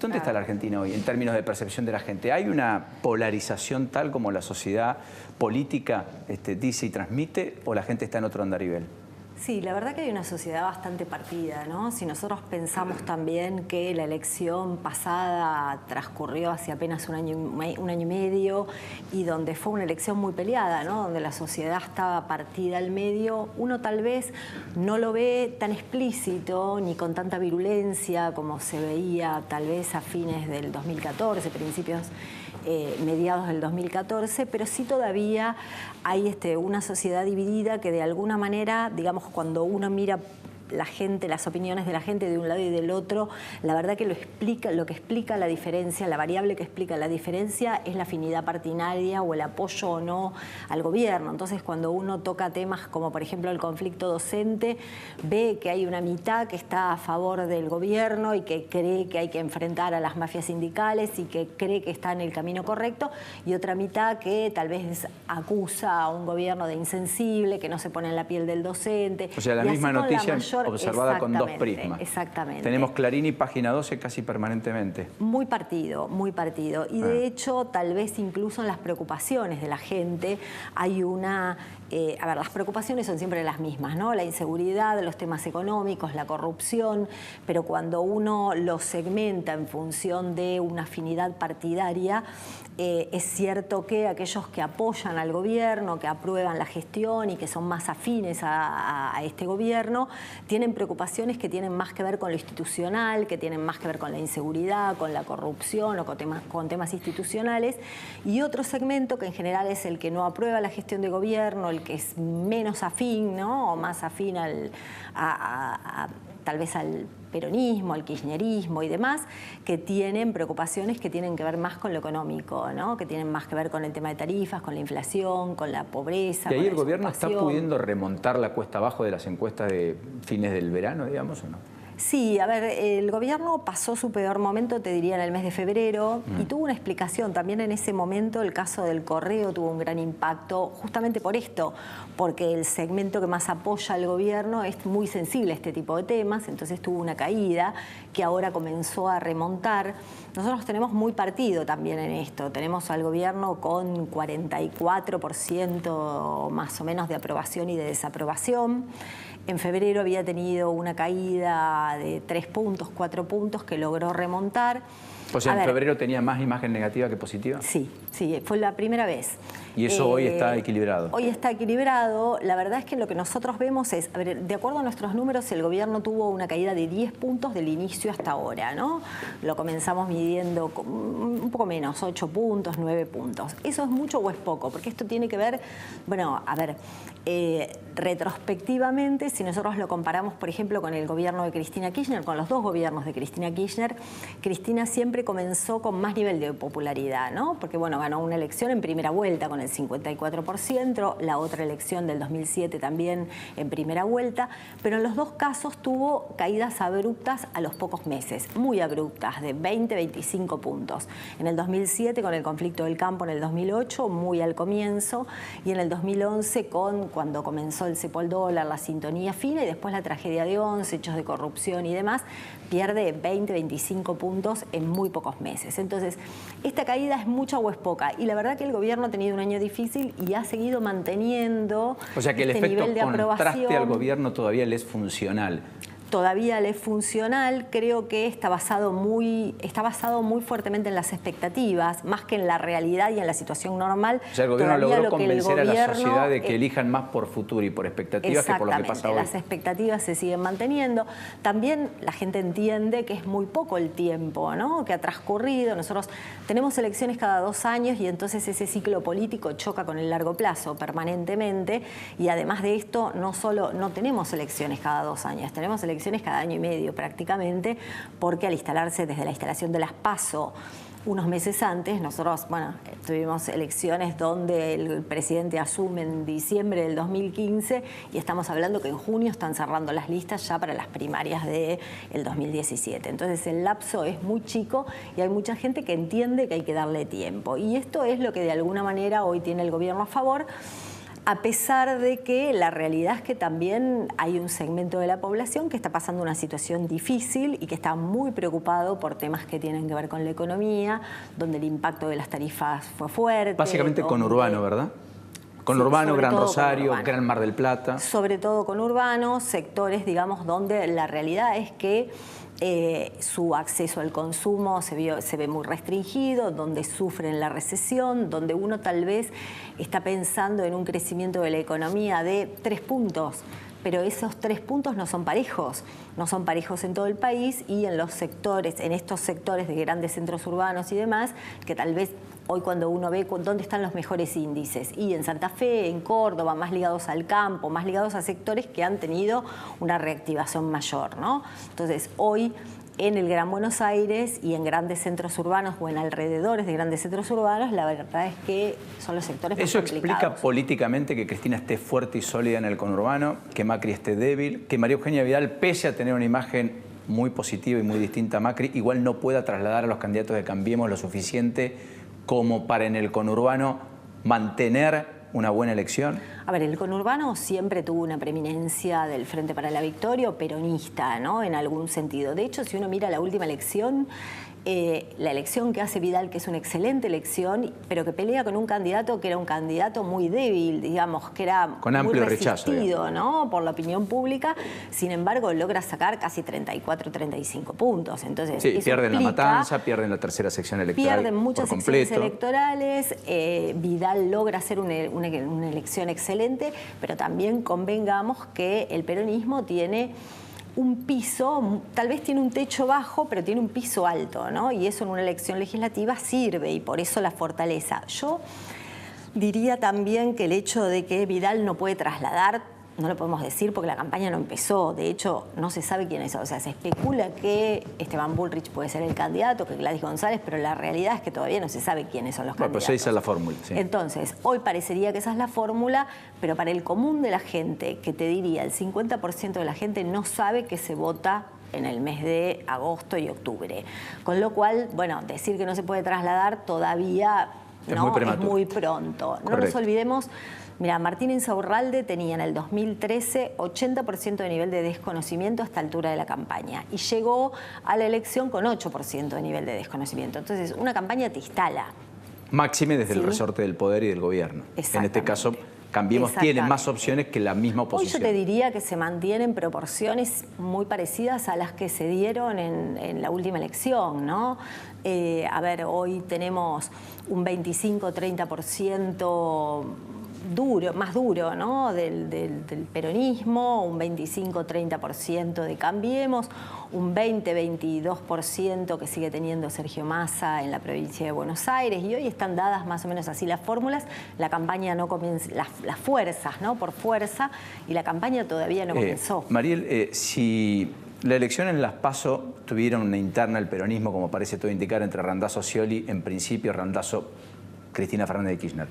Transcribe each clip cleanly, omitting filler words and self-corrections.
¿Dónde está la Argentina hoy en términos de percepción de la gente? ¿Hay una polarización tal como la sociedad política dice y transmite, o la gente está en otro andarivel? Sí, la verdad que hay una sociedad bastante partida, ¿no? Si nosotros pensamos también que la elección pasada transcurrió hace apenas un año y medio, y donde fue una elección muy peleada, ¿no? Donde la sociedad estaba partida al medio, uno tal vez no lo ve tan explícito ni con tanta virulencia como se veía tal vez a fines del 2014, mediados del 2014, pero sí todavía hay una sociedad dividida que de alguna manera, digamos, cuando uno mira la gente, las opiniones de la gente de un lado y del otro, la verdad que lo que explica la diferencia, la variable que explica la diferencia es la afinidad partidaria o el apoyo o no al gobierno. Entonces, cuando uno toca temas como, por ejemplo, el conflicto docente, ve que hay una mitad que está a favor del gobierno y que cree que hay que enfrentar a las mafias sindicales y que cree que está en el camino correcto, y otra mitad que tal vez acusa a un gobierno de insensible, que no se pone en la piel del docente. O sea, la misma noticia observada con dos prismas. Exactamente. Tenemos Clarín y Página 12 casi permanentemente. Muy partido, muy partido. Y de hecho, tal vez incluso en las preocupaciones de la gente hay una... a ver, las preocupaciones son siempre las mismas, ¿no? La inseguridad, los temas económicos, la corrupción, pero cuando uno los segmenta en función de una afinidad partidaria, es cierto que aquellos que apoyan al gobierno, que aprueban la gestión y que son más afines a este gobierno, tienen preocupaciones que tienen más que ver con lo institucional, que tienen más que ver con la inseguridad, con la corrupción o con temas institucionales, y otro segmento que en general es el que no aprueba la gestión de gobierno, el que es menos afín, ¿no? O más afín tal vez al peronismo, al kirchnerismo y demás, que tienen preocupaciones que tienen que ver más con lo económico, ¿no? Que tienen más que ver con el tema de tarifas, con la inflación, con la pobreza. ¿Y ahí el gobierno está pudiendo remontar la cuesta abajo de las encuestas de fines del verano, digamos, o no? Sí, a ver, el gobierno pasó su peor momento, te diría, en el mes de febrero, y tuvo una explicación. También en ese momento el caso del correo tuvo un gran impacto, justamente por esto, porque el segmento que más apoya al gobierno es muy sensible a este tipo de temas, entonces tuvo una caída que ahora comenzó a remontar. Nosotros tenemos muy partido también en esto, tenemos al gobierno con 44% más o menos de aprobación y de desaprobación. En febrero había tenido una caída de 3 puntos, 4 puntos que logró remontar. O sea, en febrero tenía más imagen negativa que positiva. Sí, sí, fue la primera vez. ¿Y eso hoy está equilibrado? Hoy está equilibrado. La verdad es que lo que nosotros vemos es, a ver, de acuerdo a nuestros números, el gobierno tuvo una caída de 10 puntos del inicio hasta ahora, ¿no? Lo comenzamos midiendo un poco menos, 8 puntos, 9 puntos. ¿Eso es mucho o es poco? Porque esto tiene que ver, bueno, a ver, retrospectivamente, si nosotros lo comparamos, por ejemplo, con el gobierno de Cristina Kirchner, con los dos gobiernos de Cristina Kirchner, Cristina siempre comenzó con más nivel de popularidad, ¿no? Porque, bueno, ganó una elección en primera vuelta con el 54%, la otra elección del 2007 también en primera vuelta, pero en los dos casos tuvo caídas abruptas a los pocos meses, muy abruptas, de 20, 25 puntos. En el 2007 con el conflicto del campo, en el 2008 muy al comienzo, y en el 2011 cuando comenzó el cepo al dólar, la sintonía fina, y después la tragedia de 11, hechos de corrupción y demás, pierde 20, 25 puntos en muy pocos meses. Entonces, esta caída es mucha o es poca, y la verdad que el gobierno ha tenido un año difícil y ha seguido manteniendo que el efecto contraste al gobierno todavía le es funcional. Todavía le es funcional, creo que está basado muy fuertemente en las expectativas, más que en la realidad y en la situación normal. O sea, el gobierno logró convencer a la sociedad de que elijan más por futuro y por expectativas que por lo que pasa hoy. Las expectativas se siguen manteniendo. También la gente entiende que es muy poco el tiempo, ¿no?, que ha transcurrido. Nosotros tenemos elecciones cada 2 años y entonces ese ciclo político choca con el largo plazo permanentemente, y además de esto no tenemos elecciones cada 2 años, tenemos elecciones cada año y medio prácticamente, porque al instalarse desde la instalación de las PASO unos meses antes, nosotros, bueno, tuvimos elecciones donde el presidente asume en diciembre del 2015 y estamos hablando que en junio están cerrando las listas ya para las primarias del 2017. Entonces el lapso es muy chico y hay mucha gente que entiende que hay que darle tiempo. Y esto es lo que de alguna manera hoy tiene el gobierno a favor. A pesar de que la realidad es que también hay un segmento de la población que está pasando una situación difícil y que está muy preocupado por temas que tienen que ver con la economía, donde el impacto de las tarifas fue fuerte. Básicamente conurbano, ¿verdad? Conurbano, Gran Rosario, Gran Mar del Plata. Sobre todo conurbano, sectores, digamos, donde la realidad es que su acceso al consumo se ve muy restringido, donde sufren la recesión, donde uno tal vez está pensando en un crecimiento de la economía de 3 puntos, pero esos 3 puntos no son parejos en todo el país y en los sectores, en estos sectores de grandes centros urbanos y demás, que tal vez hoy cuando uno ve dónde están los mejores índices, y en Santa Fe, en Córdoba, más ligados al campo, más ligados a sectores que han tenido una reactivación mayor, ¿no? Entonces, hoy en el Gran Buenos Aires y en grandes centros urbanos o en alrededores de grandes centros urbanos, la verdad es que son los sectores más complicados. ¿Eso explica políticamente que Cristina esté fuerte y sólida en el conurbano, que Macri esté débil, que María Eugenia Vidal, pese a tener una imagen muy positiva y muy distinta a Macri, igual no pueda trasladar a los candidatos de Cambiemos lo suficiente como para en el conurbano mantener una buena elección? A ver, el conurbano siempre tuvo una preeminencia del Frente para la Victoria o peronista, ¿no? En algún sentido. De hecho, si uno mira la última elección, la elección que hace Vidal, que es una excelente elección, pero que pelea con un candidato que era un candidato muy débil, digamos, que era con amplio muy resistido, rechazo, ¿no? Por la opinión pública. Sin embargo, logra sacar casi 34, 35 puntos. Entonces, sí, pierden la matanza, pierden la tercera sección electoral. Pierden muchas secciones electorales. Vidal logra hacer una elección excelente, pero también convengamos que el peronismo tiene un piso, tal vez tiene un techo bajo, pero tiene un piso alto, ¿no? Y eso en una elección legislativa sirve y por eso la fortaleza. Yo diría también que el hecho de que Vidal no puede trasladar, no lo podemos decir porque la campaña no empezó, de hecho no se sabe quién es, o sea, se especula que Esteban Bullrich puede ser el candidato, que Gladys González, pero la realidad es que todavía no se sabe quiénes son los candidatos. Pues esa es la fórmula. Sí. Entonces, hoy parecería que esa es la fórmula, pero para el común de la gente, que te diría el 50% de la gente no sabe que se vota en el mes de agosto y octubre. Con lo cual, bueno, decir que no se puede trasladar todavía es muy pronto. Correcto. No nos olvidemos. Mira, Martín Insaurralde tenía en el 2013 80% de nivel de desconocimiento a esta altura de la campaña y llegó a la elección con 8% de nivel de desconocimiento. Entonces, una campaña te instala. Máxime desde el resorte del poder y del gobierno. En este caso, Cambiemos tiene más opciones que la misma oposición. Hoy yo te diría que se mantienen proporciones muy parecidas a las que se dieron en la última elección, ¿no? A ver, hoy tenemos un 25-30% más duro, ¿no? del peronismo, un 25-30% de Cambiemos, un 20-22% que sigue teniendo Sergio Massa en la provincia de Buenos Aires, y hoy están dadas más o menos así las fórmulas. La campaña no comienza, las fuerzas, ¿no? Por fuerza, y la campaña todavía no comenzó. Mariel, si la elección en Las PASO tuviera una interna el peronismo, como parece todo indicar, entre Randazzo Scioli, en principio Randazzo Cristina Fernández de Kirchner,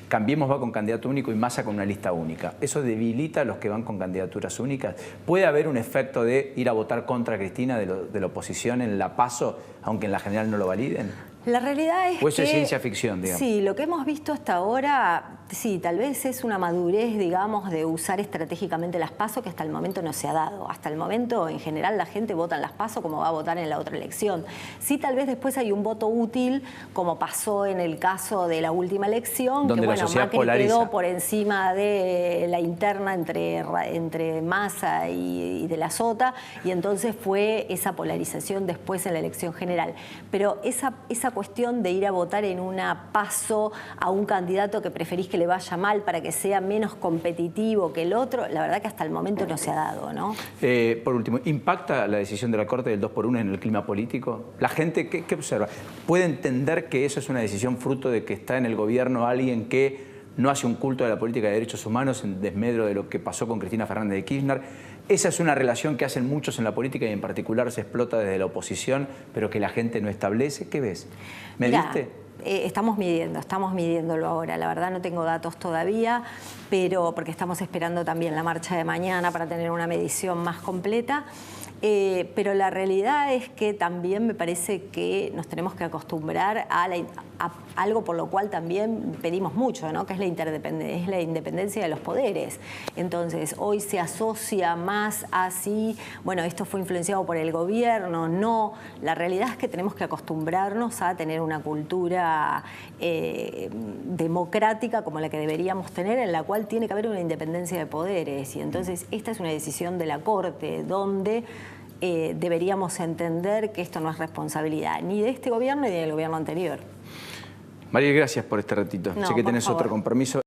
Cambiemos va con candidato único y Massa con una lista única. ¿Eso debilita a los que van con candidaturas únicas? ¿Puede haber un efecto de ir a votar contra Cristina de la oposición en la PASO, aunque en la general no lo validen? La realidad es que... ¿O eso es ciencia ficción, digamos? Sí, lo que hemos visto hasta ahora, sí, tal vez es una madurez, digamos, de usar estratégicamente las PASO que hasta el momento no se ha dado. Hasta el momento, en general, la gente vota en las PASO como va a votar en la otra elección. Sí, tal vez después hay un voto útil, como pasó en el caso de la última elección, donde que bueno, Macri polariza. quedó por encima de la interna entre Massa y de la Sota, y entonces fue esa polarización después en la elección general. Pero esa cuestión de ir a votar en una PASO a un candidato que preferís que le vaya mal para que sea menos competitivo que el otro, la verdad que hasta el momento no se ha dado, ¿no? Por último, ¿impacta la decisión de la Corte del 2x1 en el clima político? ¿La gente qué observa? ¿Puede entender que eso es una decisión fruto de que está en el gobierno alguien que no hace un culto de la política de derechos humanos en desmedro de lo que pasó con Cristina Fernández de Kirchner? Esa es una relación que hacen muchos en la política y en particular se explota desde la oposición, pero que la gente no establece. ¿Qué ves? ¿Mediste? Estamos midiéndolo ahora. La verdad no tengo datos todavía, pero porque estamos esperando también la marcha de mañana para tener una medición más completa. Pero la realidad es que también me parece que nos tenemos que acostumbrar a algo por lo cual también pedimos mucho, ¿no? Que es la independencia de los poderes. Entonces, hoy se asocia más así, bueno, esto fue influenciado por el gobierno, no. La realidad es que tenemos que acostumbrarnos a tener una cultura democrática como la que deberíamos tener, en la cual tiene que haber una independencia de poderes. Y entonces, esta es una decisión de la Corte, donde deberíamos entender que esto no es responsabilidad ni de este gobierno ni del gobierno anterior. Mariel, gracias por este ratito. No, sé que tenés por favor. otro compromiso.